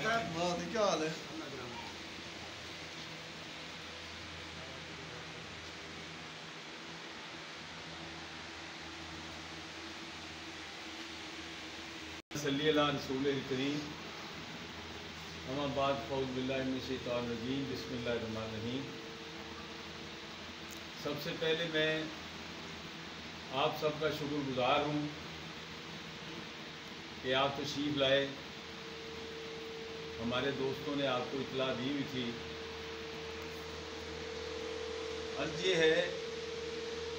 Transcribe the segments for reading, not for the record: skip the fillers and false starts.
کیا حال ہے؟ صلی اللہ رسول کریم اما بعد فاعوذ باللہ من الشیطان الرجیم بسم اللہ الرحمن الرحیم۔ سب سے پہلے میں آپ سب کا شکر گزار ہوں کہ آپ تشریف لائے۔ ہمارے دوستوں نے آپ کو اطلاع دی ہوئی تھی۔ عرض یہ ہے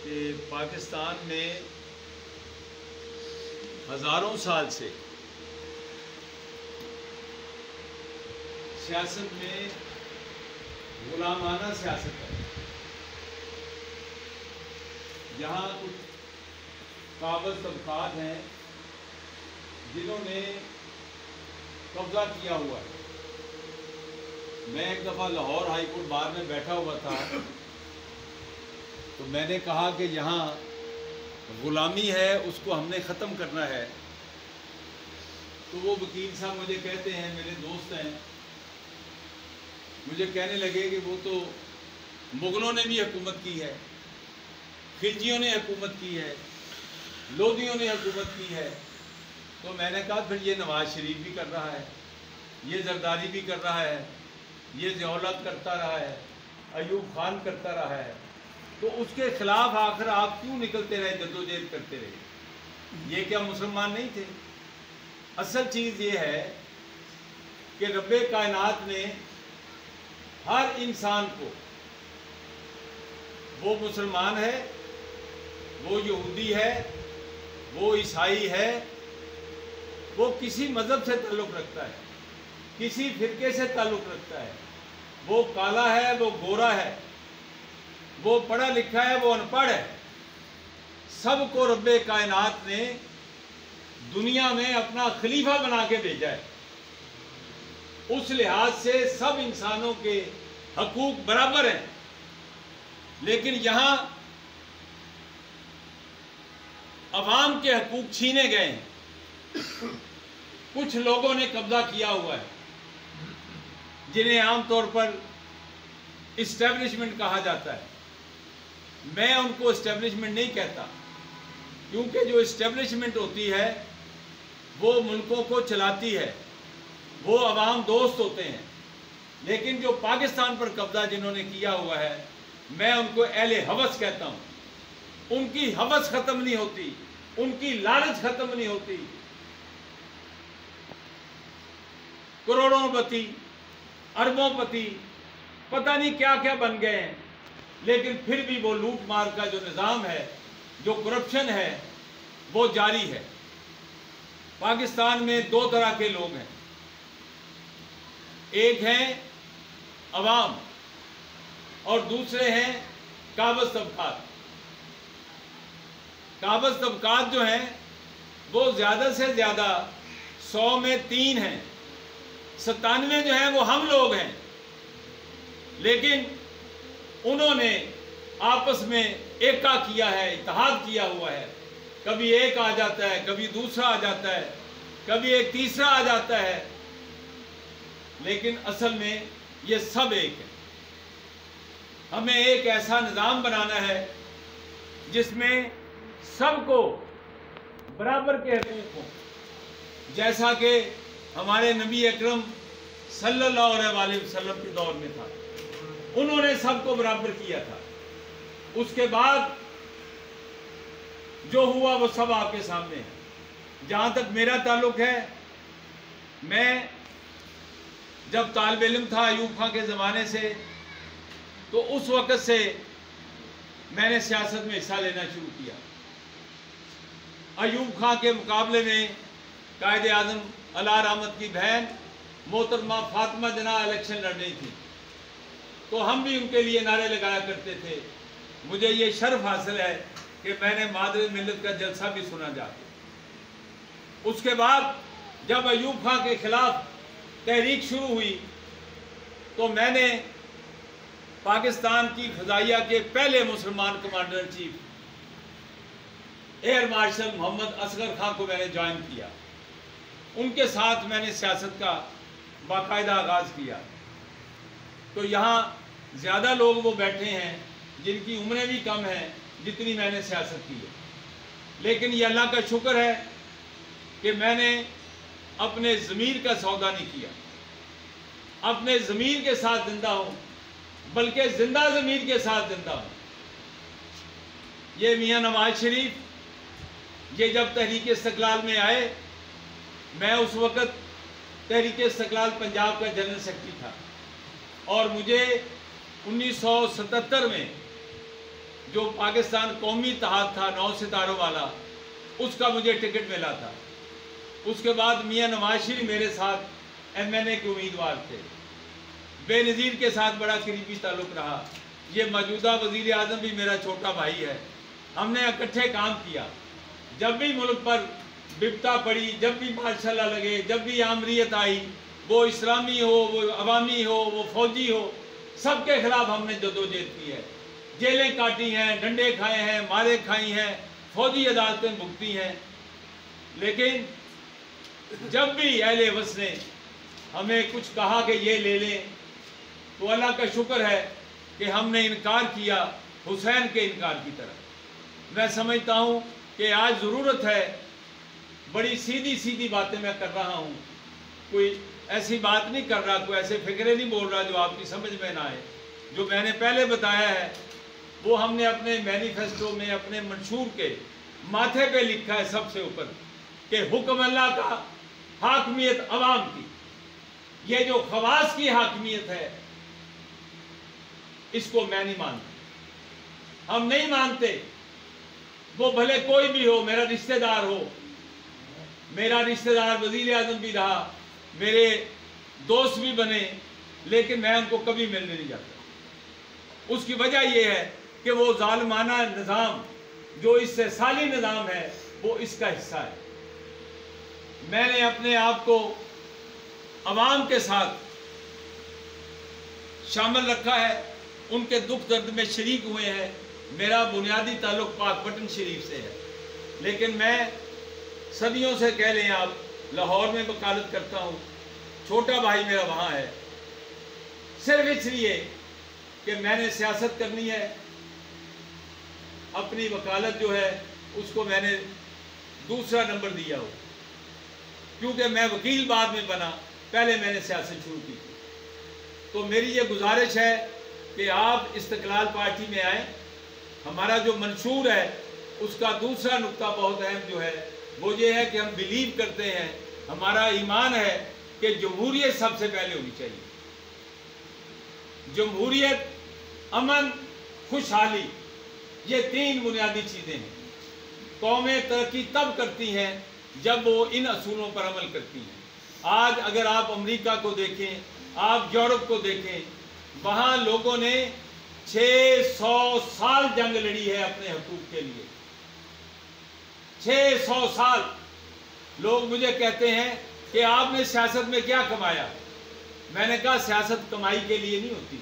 کہ پاکستان میں ہزاروں سال سے سیاست میں غلامانہ سیاست ہے۔ یہاں کچھ قابض طبقات ہیں جنہوں نے قبضہ کیا ہوا ہے۔ میں ایک دفعہ لاہور ہائی کورٹ بار میں بیٹھا ہوا تھا تو میں نے کہا کہ یہاں غلامی ہے، اس کو ہم نے ختم کرنا ہے۔ تو وہ وکیل صاحب مجھے کہتے ہیں، میرے دوست ہیں، مجھے کہنے لگے کہ وہ تو مغلوں نے بھی حکومت کی ہے، خلجیوں نے حکومت کی ہے، لودھیوں نے حکومت کی ہے۔ تو میں نے کہا پھر یہ نواز شریف بھی کر رہا ہے، یہ زرداری بھی کر رہا ہے، یہ ضیاءالحق کرتا رہا ہے، ایوب خان کرتا رہا ہے، تو اس کے خلاف آخر آپ کیوں نکلتے رہے، جدوجہد کرتے رہے؟ یہ کیا مسلمان نہیں تھے؟ اصل چیز یہ ہے کہ رب کائنات نے ہر انسان کو، وہ مسلمان ہے، وہ یہودی ہے، وہ عیسائی ہے، وہ کسی مذہب سے تعلق رکھتا ہے، کسی فرقے سے تعلق رکھتا ہے، وہ کالا ہے، وہ گورا ہے، وہ پڑھا لکھا ہے، وہ ان پڑھ ہے، سب کو رب کائنات نے دنیا میں اپنا خلیفہ بنا کے بھیجا ہے۔ اس لحاظ سے سب انسانوں کے حقوق برابر ہیں، لیکن یہاں عوام کے حقوق چھینے گئے ہیں۔ کچھ لوگوں نے قبضہ کیا ہوا ہے جنہیں عام طور پر اسٹیبلشمنٹ کہا جاتا ہے۔ میں ان کو اسٹیبلشمنٹ نہیں کہتا، کیونکہ جو اسٹیبلشمنٹ ہوتی ہے وہ ملکوں کو چلاتی ہے، وہ عوام دوست ہوتے ہیں، لیکن جو پاکستان پر قبضہ جنہوں نے کیا ہوا ہے، میں ان کو اہل ہوس کہتا ہوں۔ ان کی ہوس ختم نہیں ہوتی، ان کی لالچ ختم نہیں ہوتی۔ کروڑوں پتی، اربوں پتی، پتہ نہیں کیا کیا بن گئے ہیں، لیکن پھر بھی وہ لوٹ مار کا جو نظام ہے، جو کرپشن ہے، وہ جاری ہے۔ پاکستان میں دو طرح کے لوگ ہیں، ایک ہیں عوام اور دوسرے ہیں قابض طبقات۔ قابض طبقات جو ہیں وہ زیادہ سے زیادہ 100 میں 3 ہیں، 97 جو ہیں وہ ہم لوگ ہیں، لیکن انہوں نے آپس میں ایکا کیا ہے، اتحاد کیا ہوا ہے۔ کبھی ایک آ جاتا ہے، کبھی دوسرا آ جاتا ہے، کبھی ایک تیسرا آ جاتا ہے، لیکن اصل میں یہ سب ایک ہے۔ ہمیں ایک ایسا نظام بنانا ہے جس میں سب کو برابر کے حقوق ہوں، جیسا کہ ہمارے نبی اکرم صلی اللہ علیہ وسلم کے دور میں تھا۔ انہوں نے سب کو برابر کیا تھا۔ اس کے بعد جو ہوا وہ سب آپ کے سامنے ہے۔ جہاں تک میرا تعلق ہے، میں جب طالب علم تھا ایوب خان کے زمانے سے، تو اس وقت سے میں نے سیاست میں حصہ لینا شروع کیا۔ ایوب خان کے مقابلے میں قائد اعظم الار احمد کی بہن محترمہ فاطمہ جناح الیکشن لڑ رہی تھی، تو ہم بھی ان کے لیے نعرے لگایا کرتے تھے۔ مجھے یہ شرف حاصل ہے کہ میں نے مادر ملت کا جلسہ بھی سنا جا کے۔ اس کے بعد جب ایوب خان کے خلاف تحریک شروع ہوئی تو میں نے پاکستان کی فضائیہ کے پہلے مسلمان commander in chief air marshal Muhammad Asghar Khan کو میں نے جوائن کیا۔ ان کے ساتھ میں نے سیاست کا باقاعدہ آغاز کیا. تو یہاں زیادہ لوگ وہ بیٹھے ہیں جن کی عمریں بھی کم ہیں جتنی میں نے سیاست کی ہے، لیکن یہ اللہ کا شکر ہے کہ میں نے اپنے ضمیر کا سودا نہیں کیا. اپنے ضمیر کے ساتھ زندہ ہوں، بلکہ زندہ ضمیر کے ساتھ زندہ ہوں. یہ میاں نواز شریف یہ جب تحریک استقلال میں آئے، میں اس وقت تحریک استقلال پنجاب کا جنرل سیکرٹری تھا، اور مجھے 1977 میں جو پاکستان قومی اتحاد تھا 9 ستاروں والا، اس کا مجھے ٹکٹ ملا تھا. اس کے بعد میاں نواز شریف میرے ساتھ MNA کے امیدوار تھے. بے نظیر کے ساتھ بڑا قریبی تعلق رہا. یہ موجودہ وزیر اعظم بھی میرا چھوٹا بھائی ہے. ہم نے اکٹھے کام کیا. جب بھی ملک پر بپتا پڑی، جب بھی ماشاءاللہ لگے، جب بھی آمریت آئی، وہ اسلامی ہو، وہ عوامی ہو، وہ فوجی ہو، سب کے خلاف ہم نے جدوجہد کی ہے. جیلیں کاٹی ہیں، ڈنڈے کھائے ہیں، مارے کھائی ہیں، فوجی عدالتیں بھگتی ہیں. لیکن جب بھی اہل وطن نے ہمیں کچھ کہا کہ یہ لے لیں، تو اللہ کا شکر ہے کہ ہم نے انکار کیا حسین کے انکار کی طرح. میں سمجھتا ہوں کہ آج ضرورت ہے، بڑی سیدھی سیدھی باتیں میں کر رہا ہوں، کوئی ایسی بات نہیں کر رہا، کوئی ایسے فکرے نہیں بول رہا جو آپ کی سمجھ میں نہ آئے. جو میں نے پہلے بتایا ہے وہ ہم نے اپنے مینیفیسٹو میں، اپنے منشور کے ماتھے پہ لکھا ہے سب سے اوپر کہ حکم اللہ کا، حاکمیت عوام کی. یہ جو خواص کی حاکمیت ہے اس کو میں نہیں مانتا، ہم نہیں مانتے. وہ بھلے کوئی بھی ہو، میرا رشتہ دار ہو، میرا رشتہ دار وزیر اعظم بھی رہا، میرے دوست بھی بنے، لیکن میں ان کو کبھی ملنے نہیں جاتا. اس کی وجہ یہ ہے کہ وہ ظالمانہ نظام جو اس سے سالی نظام ہے وہ اس کا حصہ ہے. میں نے اپنے آپ کو عوام کے ساتھ شامل رکھا ہے، ان کے دکھ درد میں شریک ہوئے ہیں. میرا بنیادی تعلق پاک پٹن شریف سے ہے، لیکن میں صدیوں سے کہہ لیں آپ لاہور میں وکالت کرتا ہوں، چھوٹا بھائی میرا وہاں ہے. صرف اس لیے کہ میں نے سیاست کرنی ہے، اپنی وکالت جو ہے اس کو میں نے دوسرا نمبر دیا ہو، کیونکہ میں وکیل بعد میں بنا، پہلے میں نے سیاست شروع کی تھی. تو میری یہ گزارش ہے کہ آپ استقلال پارٹی میں آئیں. ہمارا جو منشور ہے اس کا دوسرا نقطہ بہت اہم جو ہے وہ یہ ہے کہ ہم بلیو کرتے ہیں، ہمارا ایمان ہے کہ جمہوریت سب سے پہلے ہونی چاہیے. جمہوریت، امن، خوشحالی، یہ 3 بنیادی چیزیں ہیں. قومیں ترقی تب کرتی ہیں جب وہ ان اصولوں پر عمل کرتی ہیں. آج اگر آپ امریکہ کو دیکھیں، آپ یورپ کو دیکھیں، وہاں لوگوں نے 600 سال جنگ لڑی ہے اپنے حقوق کے لیے. 600 سال. لوگ مجھے کہتے ہیں کہ آپ نے سیاست میں کیا کمایا؟ میں نے کہا سیاست کمائی کے لیے نہیں ہوتی.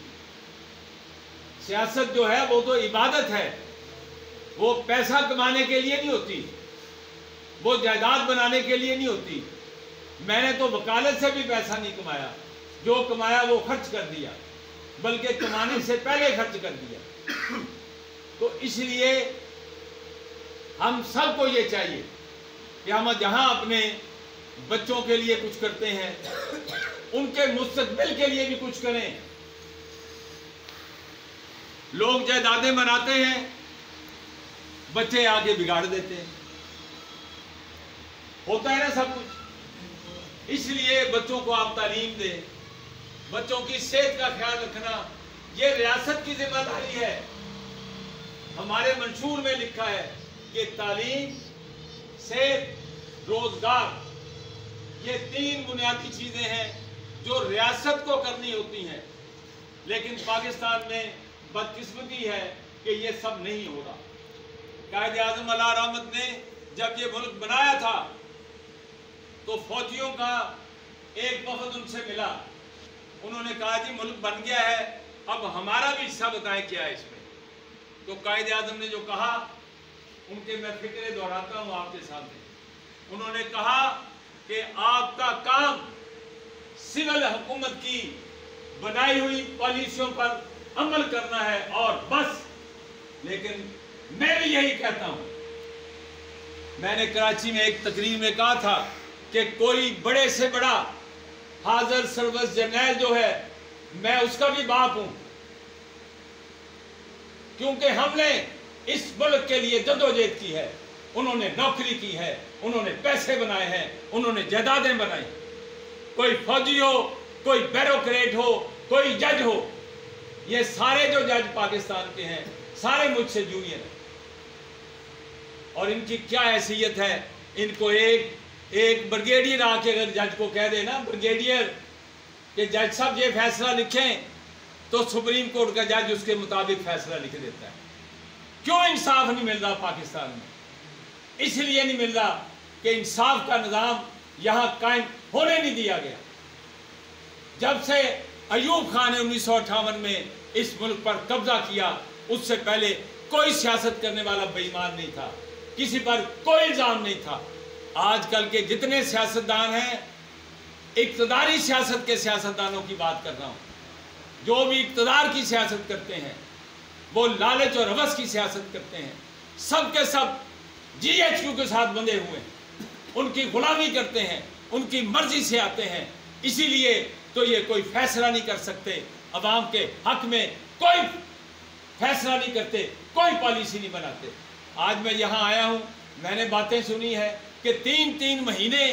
سیاست جو ہے وہ تو عبادت ہے، وہ پیسہ کمانے کے لیے نہیں ہوتی، وہ جائیداد بنانے کے لیے نہیں ہوتی. میں نے تو وکالت سے بھی پیسہ نہیں کمایا، جو کمایا وہ خرچ کر دیا، بلکہ کمانے سے پہلے خرچ کر دیا. تو اس لیے ہم سب کو یہ چاہیے کہ ہم جہاں اپنے بچوں کے لیے کچھ کرتے ہیں، ان کے مستقبل کے لیے بھی کچھ کریں. لوگ جائیدادیں بناتے ہیں، بچے آگے بگاڑ دیتے ہیں. ہوتا ہے نا سب کچھ. اس لیے بچوں کو آپ تعلیم دیں، بچوں کی صحت کا خیال رکھنا یہ ریاست کی ذمہ داری ہے. ہمارے منشور میں لکھا ہے کہ تعلیم، صحت، روزگار، یہ 3 بنیادی چیزیں ہیں جو ریاست کو کرنی ہوتی ہیں. لیکن پاکستان میں بدقسمتی ہے کہ یہ سب نہیں ہو رہا. قائد اعظم علیہ رحمت نے جب یہ ملک بنایا تھا تو فوجیوں کا ایک وفد ان سے ملا. انہوں نے کہا جی ملک بن گیا ہے، اب ہمارا بھی حصہ بتائیں کیا ہے اس میں. تو قائد اعظم نے جو کہا، ان کے میں فکرے دہراتا ہوں آپ کے سامنے. انہوں نے کہا کہ آپ کا کام सिविल हुकूमत की बनाई हुई पॉलिसियों पर अमल करना है और बस। लेकिन मैं भी यही कहता हूं, मैंने कराची में एक तकरीर में कहा था कि कोई बड़े से बड़ा हाजिर सर्विस जर्नैल जो है, मैं उसका भी बाप हूं, क्योंकि हमने इस मुल्क के लिए जदोजहद की है, उन्होंने नौकरी की है, उन्होंने पैसे बनाए हैं, उन्होंने जायदादें बनाई। कोई फौजी हो, कोई ब्यूरोक्रेट हो, कोई जज हो, ये सारे जो जज पाकिस्तान के हैं सारे मुझसे जूनियर हैं। और इनकी क्या हैसियत है, इनको एक ब्रिगेडियर आके अगर जज को कह दे ना, ब्रिगेडियर कि जज साहब ये फैसला लिखें, तो सुप्रीम कोर्ट का जज उसके मुताबिक फैसला लिख देता है। क्यों इंसाफ नहीं मिल रहा पाकिस्तान में? इसलिए नहीं मिल रहा कि इंसाफ का निज़ाम यहां कायम होने नहीं दिया गया। जब से अयूब खान ने 1958 में इस मुल्क पर कब्जा किया, उससे पहले कोई सियासत करने वाला बेईमान नहीं था, किसी पर कोई इल्जाम नहीं था। आजकल के जितने सियासतदान हैं, इक़्तिदारी सियासत के सियासतदानों की बात कर रहा हूं, जो भी इक़्तिदार की सियासत करते हैं, वो लालच और हवस की सियासत करते हैं। सब के सब GHQ के साथ बंधे हुए हैं, उनकी गुलामी करते हैं, उनकी मर्जी से आते हैं। इसीलिए तो ये कोई फैसला नहीं कर सकते, अवाम के हक में कोई फैसला नहीं करते, कोई पॉलिसी नहीं बनाते। आज मैं यहाँ आया हूँ, मैंने बातें सुनी है कि 3-3 महीने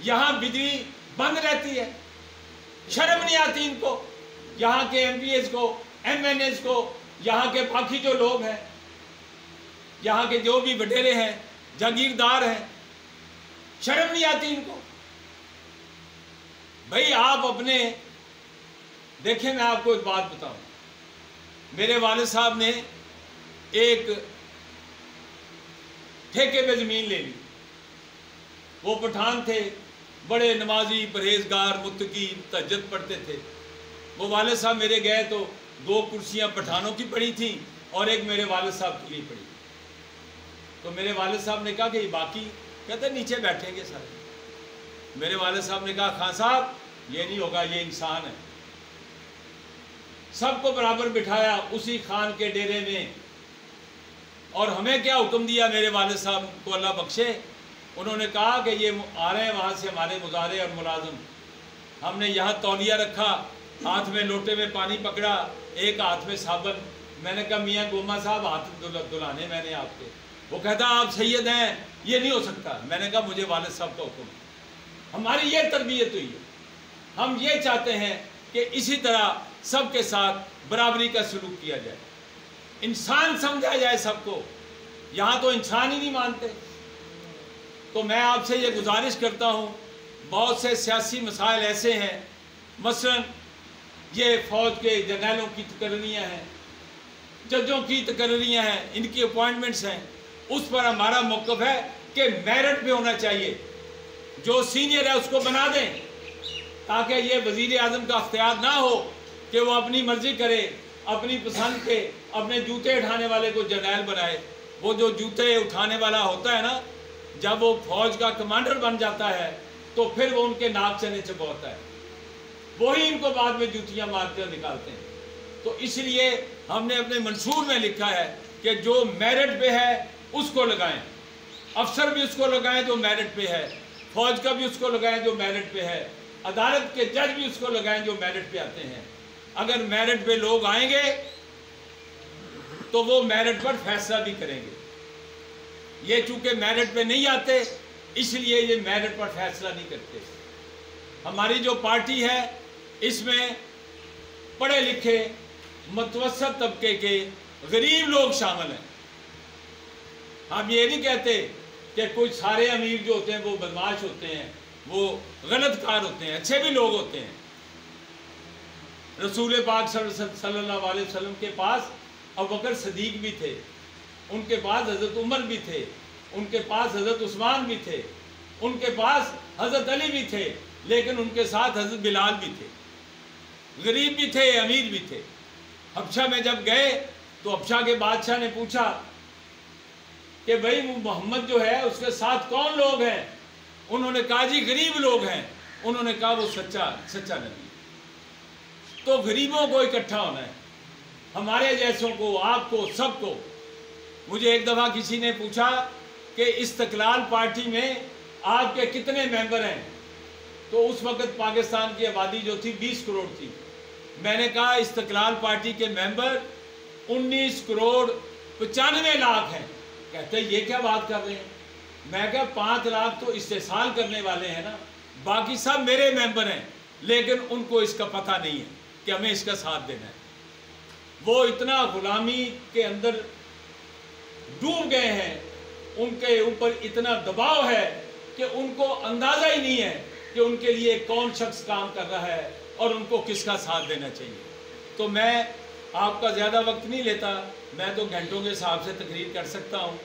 यहाँ बिजली बंद रहती है। शर्म नहीं आती इनको, यहाँ के MPs को, MNAs को, यहाँ के बाकी जो लोग हैं, यहाँ के जो भी वडेरे हैं, जागीरदार हैं, शर्म नहीं आती इनको? भाई आप अपने देखें, मैं आपको एक बात बताऊं, मेरे वालिद साहब ने एक ठेके पे ज़मीन ले ली। वो पठान थे, बड़े नमाजी, परहेजगार, मुत्तकी, तहज्जुद पढ़ते थे। वो वालिद साहब मेरे गए तो 2 कुर्सियां पठानों की पड़ी थी और एक मेरे वालिद साहब के लिए पड़ी। तो मेरे वालिद साहब ने कहा कि बाकी, कहते नीचे बैठेंगे सारे। मेरे वालिद साहब ने कहा, खान साहब ये नहीं होगा, ये इंसान है। सबको बराबर बिठाया उसी खान के डेरे में, और हमें क्या हुक्म दिया मेरे वालिद साहब को अल्लाह बख्शे, उन्होंने कहा कि ये आ रहे हैं वहाँ से हमारे मुजारे और मुलाजिम। हमने यहाँ तौलिया रखा, हाथ में लोटे में पानी पकड़ा, एक हाथ में साबन। मैंने कहा मियाँ गोमा साहब हाथ दुलाने मैंने आपके। वो कहता आप सैयद हैं, ये नहीं हो सकता। मैंने कहा मुझे वालिद साहब का हुक्म। हमारी ये तरबियत हुई है। हम ये चाहते हैं कि इसी तरह सबके साथ बराबरी का सलूक किया जाए, इंसान समझा जाए सबको। यहाँ तो इंसान ही नहीं मानते। तो मैं आपसे ये गुजारिश करता हूँ, बहुत से सियासी मसाइल ऐसे हैं, मसलन ये फ़ौज के जर्नैलों की तकर्रियाँ हैं, जजों की तकर्रियाँ हैं, इनकी अपॉइंटमेंट्स हैं, उस पर हमारा मौक़िफ़ है कि मेरिट पे होना चाहिए। जो सीनियर है उसको बना दें, ताकि ये वज़ीर आज़म का अख्तियार ना हो कि वो अपनी मर्ज़ी करे, अपनी पसंद के अपने जूते उठाने वाले को जर्नैल बनाए। वो जो जूते उठाने वाला होता है ना, जब वो फौज का कमांडर बन जाता है तो फिर वो उनके नाक से नीचे बोलता है, वही इनको बाद में जूतियां मारकर निकालते हैं। तो इसलिए हमने अपने मंशूर में लिखा है कि जो मेरिट पे है उसको लगाएं, अफसर भी उसको लगाएं जो मेरिट पे है, फौज का भी उसको लगाएं जो मेरिट पे है, अदालत के जज भी उसको लगाएं जो मेरिट पे आते हैं। अगर मेरिट पे लोग आएंगे तो वो मेरिट पर फैसला भी करेंगे। ये चूंकि मेरिट पे नहीं आते, इसलिए ये मेरिट पर फैसला नहीं करते। हमारी जो पार्टी है इसमें पढ़े लिखे मुतवस्सत तबके के गरीब लोग शामिल हैं। हम ये नहीं कहते कि कुछ सारे अमीर जो होते हैं वो बदमाश होते हैं, वो गलत कार होते हैं, अच्छे भी लोग होते हैं। रसूल पाक सल्लल्लाहु अलैहि वसल्लम के पास अबू बकर सदीक भी थे, उनके पास हज़रत उमर भी थे, उनके पास हज़रत उस्मान भी थे, उनके पास हज़रत अली भी थे, लेकिन उनके साथ हज़रत बिलाल भी थे। गरीब भी थे, अमीर भी थे। हबशा में जब गए तो हबशा के बादशाह ने पूछा कि भाई मोहम्मद जो है उसके साथ कौन लोग हैं? उन्होंने कहा जी गरीब लोग हैं। उन्होंने कहा वो सच्चा नबी। तो गरीबों को इकट्ठा होना है, हमारे जैसों को, आपको, सबको। मुझे एक दफ़ा किसी ने पूछा कि इस्तिकलाल पार्टी में आपके कितने मेंबर हैं, तो उस वक़्त पाकिस्तान की आबादी जो थी 20 करोड़ थी। मैंने कहा इस्तिकलाल पार्टी के मेंबर 19 करोड़ 95 लाख हैं। कहते ये क्या बात कर रहे हैं? मैं कहा 5 लाख तो इस्तेसाल करने वाले हैं ना, बाकी सब मेरे मेंबर हैं, लेकिन उनको इसका पता नहीं है कि हमें इसका साथ देना है। वो इतना गुलामी के अंदर डूब गए हैं, उनके ऊपर इतना दबाव है कि उनको अंदाज़ा ही नहीं है कि उनके लिए कौन शख्स काम कर रहा है और उनको किसका साथ देना चाहिए। तो मैं आपका ज़्यादा वक्त नहीं लेता, मैं तो घंटों के हिसाब से तकरीर कर सकता हूँ।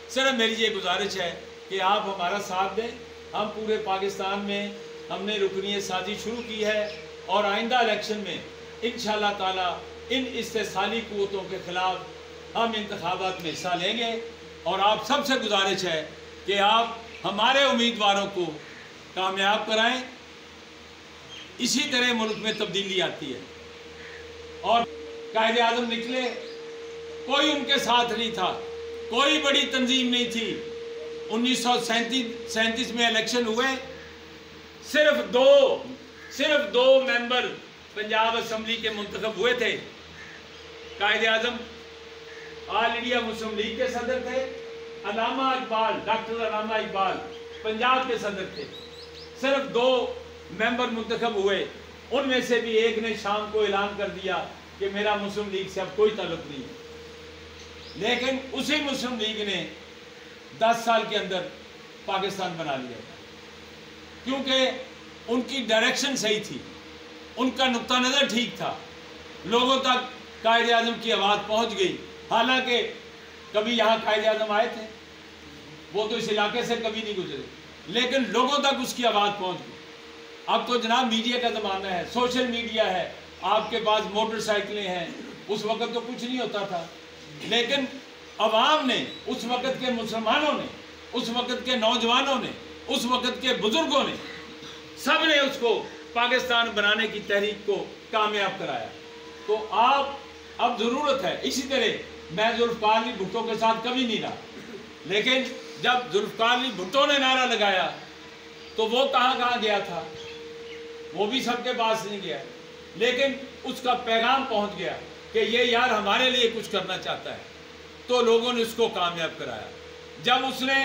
सिर्फ मेरी ये गुजारिश है कि आप हमारा साथ दें। हम पूरे पाकिस्तान में हमने रुकनीयत साजी शुरू की है और आइंदा इलेक्शन में इंशाअल्लाह ताला इन इस्तेसाली क़ुव्वतों के ख़िलाफ़ हम इंतखाबात में हिस्सा लेंगे। और आप सबसे गुजारिश है कि आप हमारे उम्मीदवारों को कामयाब कराएं। इसी तरह मुल्क में तब्दीली आती है। और कायदे आज़म निकले, कोई उनके साथ नहीं था, कोई बड़ी तंजीम नहीं थी। 1937 में इलेक्शन हुए, सिर्फ दो मेंबर पंजाब असम्बली के मुंतखब हुए थे। कायदे आज़म ऑल इंडिया मुस्लिम लीग के सदर थे, अलामा इकबाल, डॉक्टर अलामा इकबाल पंजाब के सदर थे। सिर्फ 2 मेंबर मुंतखब हुए, उनमें से भी एक ने शाम को ऐलान कर दिया कि मेरा मुस्लिम लीग से अब कोई ताल्लुक नहीं है। लेकिन उसी मुस्लिम लीग ने 10 साल के अंदर पाकिस्तान बना लिया था, क्योंकि उनकी डायरेक्शन सही थी, उनका नुक्ता नज़र ठीक था, लोगों तक कायदे आज़म की आवाज़ पहुंच गई। हालांकि कभी यहाँ कायदे आज़म आए थे, वो तो इस इलाके से कभी नहीं गुजरे, लेकिन लोगों तक उसकी आवाज़ पहुंच गई। अब तो जनाब मीडिया का ज़माना है, सोशल मीडिया है, आपके पास मोटरसाइकिलें हैं। उस वक़्त तो कुछ नहीं होता था, लेकिन अवाम ने, उस वक़्त के मुसलमानों ने, उस वक़्त के नौजवानों ने, उस वक़्त के बुज़ुर्गों ने, सब ने उसको पाकिस्तान बनाने की तहरीक को कामयाब कराया। तो आप अब ज़रूरत है, इसी तरह मैं ज़ुल्फ़िकार अली भुट्टो के साथ कभी नहीं रहा, लेकिन जब ज़ुल्फ़िकार अली भुट्टो ने नारा लगाया तो वो कहाँ गया था, वो भी सबके पास नहीं गया, लेकिन उसका पैगाम पहुंच गया कि ये यार हमारे लिए कुछ करना चाहता है, तो लोगों ने उसको कामयाब कराया। जब उसने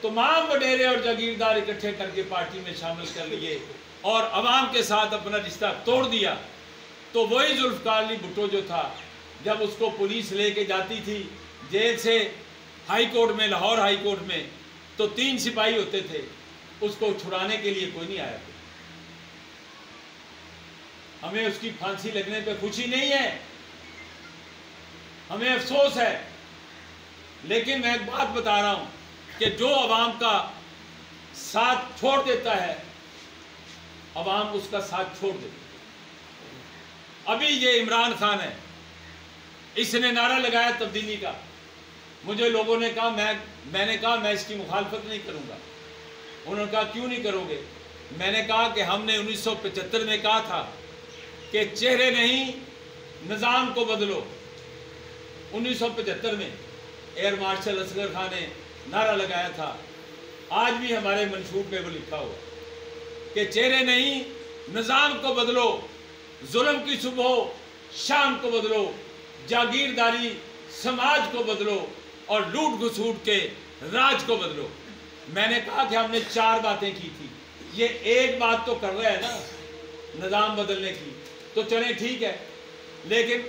तमाम वडेरे और जागीरदार इकट्ठे करके पार्टी में शामिल कर लिए और अवाम के साथ अपना रिश्ता तोड़ दिया, तो वही ज़ुल्फ़िकार अली भुट्टो जो था, जब उसको पुलिस लेके जाती थी जेल से हाई कोर्ट में, लाहौर हाई कोर्ट में, तो 3 सिपाही होते थे, उसको छुड़ाने के लिए कोई नहीं आया था। हमें उसकी फांसी लगने पे खुशी नहीं है, हमें अफसोस है, लेकिन मैं एक बात बता रहा हूं कि जो अवाम का साथ छोड़ देता है, अवाम उसका साथ छोड़ देती है। अभी ये इमरान खान है, इसने नारा लगाया तब्दीली का। मुझे लोगों ने कहा, मैंने कहा मैं इसकी मुखालफत नहीं करूंगा। उन्होंने कहा क्यों नहीं करोगे? मैंने कहा कि हमने 1975 में कहा था कि चेहरे नहीं निज़ाम को बदलो। 1975 में एयर मार्शल असगर खान ने नारा लगाया था, आज भी हमारे मंशूर पे वो लिखा हुआ कि चेहरे नहीं निज़ाम को बदलो, जुल्म की सुबह शाम को बदलो, जागीरदारी समाज को बदलो और लूट घसूट के राज को बदलो। मैंने कहा कि हमने 4 बातें की थी, ये एक बात तो कर रहा है ना निज़ाम बदलने की, तो चलें ठीक है। लेकिन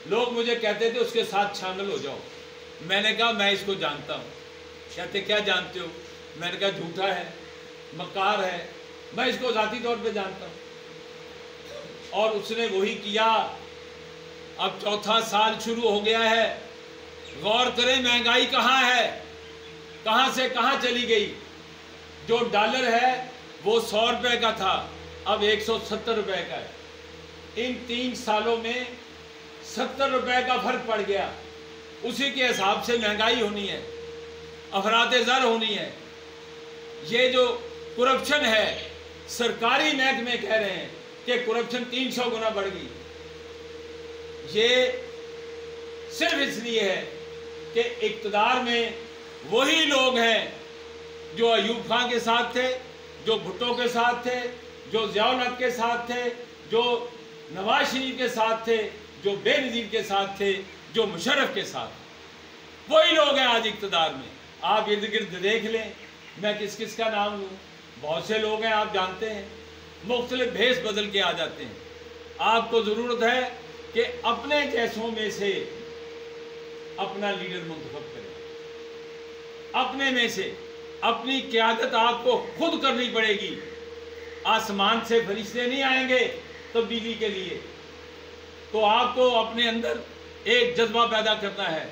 लोग मुझे कहते थे उसके साथ शामिल हो जाओ। मैंने कहा मैं इसको जानता हूँ। कहते क्या जानते हो? मैंने कहा झूठा है, मक्कार है, मैं इसको ज़ाती तौर पे जानता हूँ। और उसने वही किया। अब 4था साल शुरू हो गया है। गौर करें महंगाई कहाँ है, कहाँ से कहाँ चली गई। जो डॉलर है वो 100 रुपये का था, अब 170 रुपये का है। इन 3 सालों में 70 रुपये का फर्क पड़ गया। उसी के हिसाब से महंगाई होनी है, अफरात ज़र होनी है। ये जो करप्शन है सरकारी महकमे कह रहे हैं कि करप्शन 300 गुना बढ़ गई। ये सिर्फ इसलिए है कि इक़्तिदार में वही लोग हैं जो अयूब खान के साथ थे, जो भुट्टो के साथ थे, जो ज़ियाउल हक के साथ थे, जो नवाज शरीफ के साथ थे, जो बेनज़ीर के साथ थे, जो मुशर्रफ के साथ, वही लोग हैं आज इक़्तिदार में। आप इर्द गिर्द देख लें, मैं किस किस का नाम लूँ, बहुत से लोग हैं, आप जानते हैं, मुख्तलिफ भेस बदल के आ जाते हैं। आपको ज़रूरत है कि अपने जैसों में से अपना लीडर मुंतखब करें, अपने में से अपनी क़यादत आपको खुद करनी पड़ेगी। आसमान से फरिश्ते नहीं आएंगे तब्दीली के लिए, तो आपको अपने अंदर एक जज्बा पैदा करना है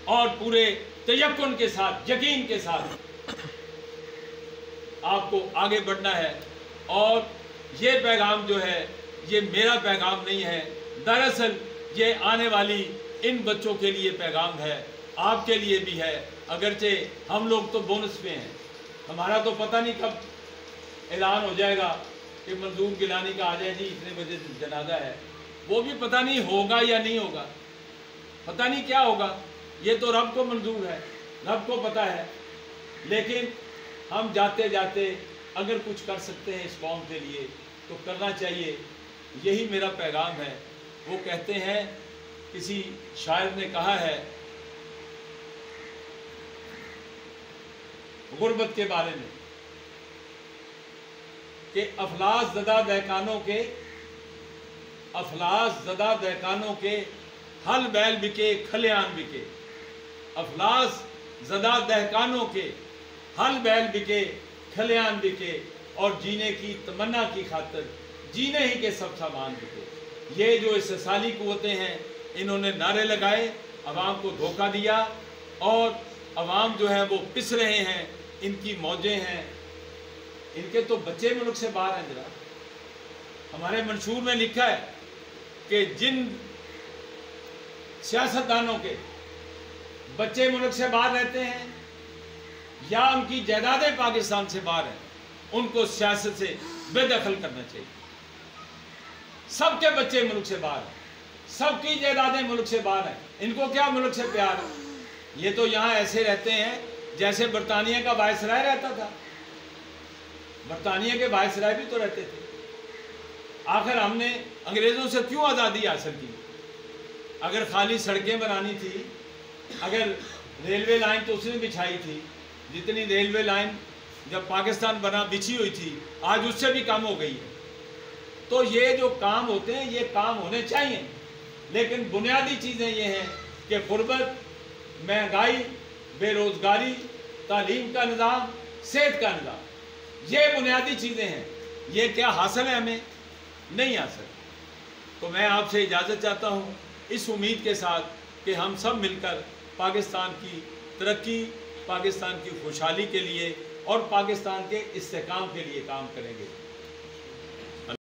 और पूरे तयक्कुन के साथ, यकीन के साथ आपको आगे बढ़ना है। और ये पैगाम जो है, ये मेरा पैगाम नहीं है, दरअसल ये आने वाली इन बच्चों के लिए पैगाम है, आपके लिए भी है। अगरचे हम लोग तो बोनस पे हैं, हमारा तो पता नहीं कब ऐलान हो जाएगा कि मंजूर गिलानी का आ जाए जी इतने बजे जनाजा है, वो भी पता नहीं होगा या नहीं होगा, पता नहीं क्या होगा, ये तो रब को मंजूर है, रब को पता है। लेकिन हम जाते जाते अगर कुछ कर सकते हैं इस कौम के लिए तो करना चाहिए, यही मेरा पैगाम है। वो कहते हैं, किसी शायर ने कहा है गुर्बत के बारे में कि अफलास ज़दा दहकानों के हल बैल बिके खलियान बिके। अफलास ज़दा दहकानों के हल बैल बिके खलियान बिके, और जीने की तमन्ना की खातिर जीने ही के सब सामान बिके। ये जो इस्तिसाली कुव्वतें हैं, इन्होंने नारे लगाए, अवाम को धोखा दिया, और अवाम जो है वो पिस रहे हैं, इनकी मौजें हैं, इनके तो बच्चे मुल्क से बाहर हैं। जरा हमारे मंशूर में लिखा है कि जिन सियासतदानों के बच्चे मुल्क से बाहर रहते हैं या उनकी जायदादें पाकिस्तान से बाहर हैं, उनको सियासत से बेदखल करना चाहिए। सबके बच्चे मुल्क से बाहर हैं, सबकी जायदादें मुल्क से बाहर हैं, इनको क्या मुल्क से प्यार है? ये तो यहाँ ऐसे रहते हैं जैसे बरतानिया का वायसराय रहता था। बरतानिया के वायसराय भी तो रहते थे। आखिर हमने अंग्रेज़ों से क्यों आज़ादी हासिल की? अगर खाली सड़कें बनानी थी, अगर रेलवे लाइन तो उसने बिछाई थी, जितनी रेलवे लाइन जब पाकिस्तान बना बिछी हुई थी, आज उससे भी कम हो गई है। तो ये जो काम होते हैं, ये काम होने चाहिए, लेकिन बुनियादी चीज़ें ये हैं कि गुर्बत, महंगाई, बेरोज़गारी, तालीम का निज़ाम, सेहत का निज़ाम, ये बुनियादी चीज़ें हैं। ये क्या हासिल है? हमें नहीं हासिल। तो मैं आपसे इजाज़त चाहता हूँ इस उम्मीद के साथ कि हम सब मिलकर पाकिस्तान की तरक्की, पाकिस्तान की खुशहाली के लिए और पाकिस्तान के इस्तेहकाम के लिए काम करेंगे।